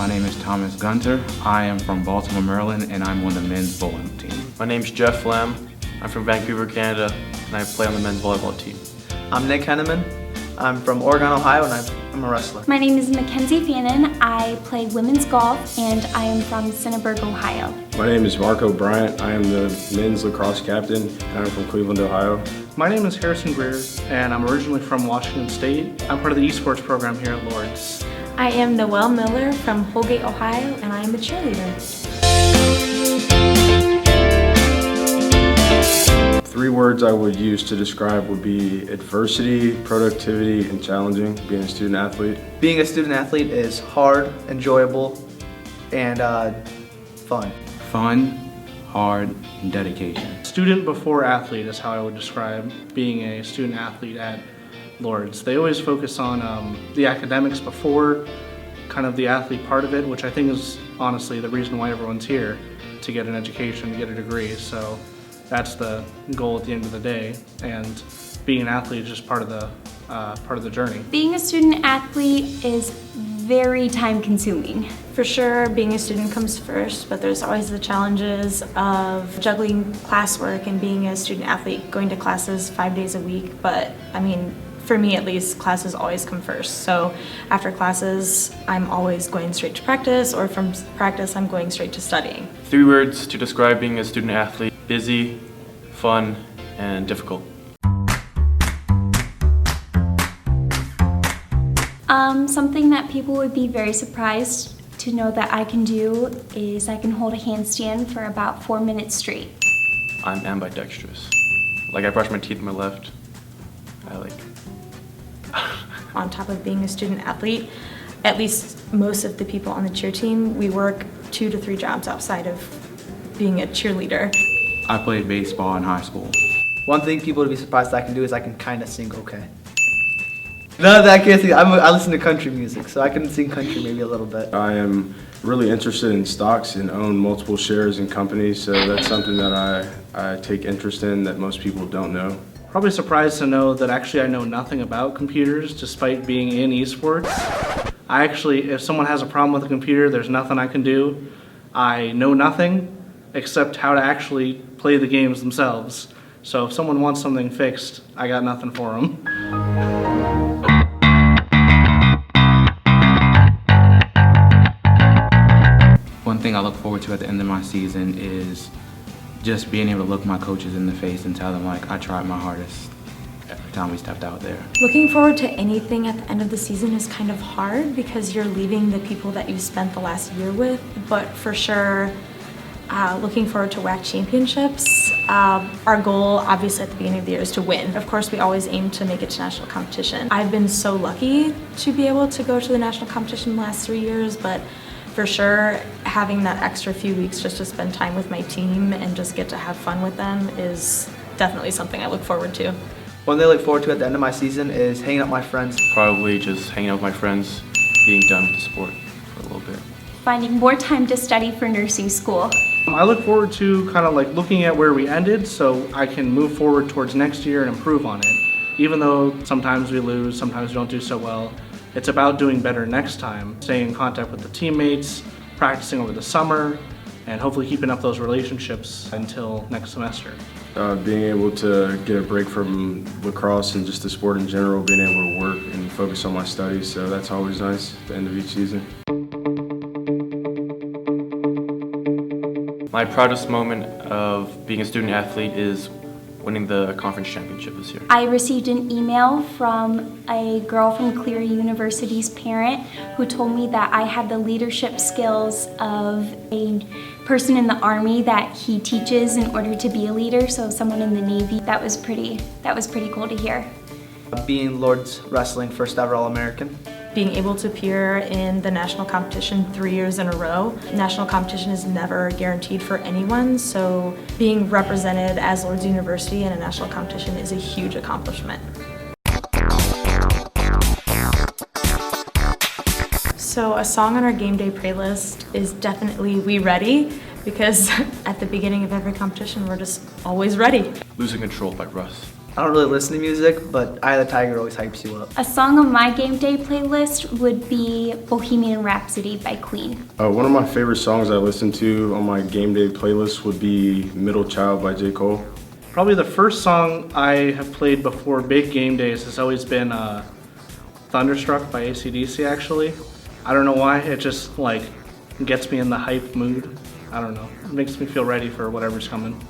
My name is Thomas Gunter. I am from Baltimore, Maryland, and I'm on the men's bowling team. My name's Jeff Lamb. I'm from Vancouver, Canada, and I play on the men's volleyball team. I'm Nick Henneman. I'm from Oregon, Ohio, and I'm a wrestler. My name is Mackenzie Fannin. I play women's golf, and I am from Cinnaburg, Ohio. My name is Marco Bryant. I am the men's lacrosse captain, and I'm from Cleveland, Ohio. My name is Harrison Greer, and I'm originally from Washington State. I'm part of the esports program here at Lourdes. I am Noelle Miller from Holgate, Ohio, and I am a cheerleader. 3 words I would use to describe would be adversity, productivity, and challenging, being a student athlete. Being a student athlete is hard, enjoyable, and fun. Fun, hard, and dedication. Student before athlete is how I would describe being a student athlete at Lourdes. They always focus on the academics before kind of the athlete part of it, which I think is honestly the reason why everyone's here, to get an education, to get a degree. So that's the goal at the end of the day, and being an athlete is just part of the journey. Being a student athlete is very time consuming. For sure, being a student comes first, but there's always the challenges of juggling classwork and being a student athlete, going to classes 5 days a week. But I mean, for me at least, classes always come first. So after classes, I'm always going straight to practice, or from practice, I'm going straight to studying. 3 words to describe being a student athlete: busy, fun, and difficult. Something that people would be very surprised to know that I can do is I can hold a handstand for about 4 minutes straight. I'm ambidextrous. Like, I brush my teeth with my left. On top of being a student athlete, at least most of the people on the cheer team, we work 2 to 3 jobs outside of being a cheerleader. I played baseball in high school. One thing people would be surprised I can do is I can kind of sing okay. None of that I can't sing. I listen to country music, so I can sing country maybe a little bit. I am really interested in stocks and own multiple shares in companies, so that's something that I take interest in that most people don't know. Probably surprised to know that actually I know nothing about computers despite being in esports. If someone has a problem with a computer, there's nothing I can do. I know nothing except how to actually play the games themselves. So if someone wants something fixed, I got nothing for them. One thing I look forward to at the end of my season is just being able to look my coaches in the face and tell them, like, I tried my hardest every time we stepped out there. Looking forward to anything at the end of the season is kind of hard because you're leaving the people that you spent the last year with, but for sure, looking forward to WAC championships. Our goal, obviously, at the beginning of the year is to win. Of course, we always aim to make it to national competition. I've been so lucky to be able to go to the national competition the last 3 years, but for sure, having that extra few weeks just to spend time with my team and just get to have fun with them is definitely something I look forward to. One thing I look forward to at the end of my season is hanging out with my friends. Probably just hanging out with my friends, being done with the sport for a little bit. Finding more time to study for nursing school. I look forward to kind of like looking at where we ended so I can move forward towards next year and improve on it. Even though sometimes we lose, sometimes we don't do so well, it's about doing better next time, staying in contact with the teammates, practicing over the summer, and hopefully keeping up those relationships until next semester. Being able to get a break from lacrosse and just the sport in general, being able to work and focus on my studies, so that's always nice at the end of each season. My proudest moment of being a student athlete is winning the conference championship this year. I received an email from a girl from Cleary University's parent who told me that I had the leadership skills of a person in the Army that he teaches in order to be a leader, so someone in the Navy. That was pretty cool to hear. Being Lourdes Wrestling first ever All-American. Being able to appear in the national competition 3 years in a row. National competition is never guaranteed for anyone, so being represented as Lourdes University in a national competition is a huge accomplishment. So a song on our game day playlist is definitely We Ready, because at the beginning of every competition we're just always ready. Losing Control by Russ. I don't really listen to music, but Eye of the Tiger always hypes you up. A song on my game day playlist would be Bohemian Rhapsody by Queen. One of my favorite songs I listen to on my game day playlist would be Middle Child by J. Cole. Probably the first song I have played before big game days has always been Thunderstruck by AC/DC actually. I don't know why, it just like gets me in the hype mood. I don't know, it makes me feel ready for whatever's coming.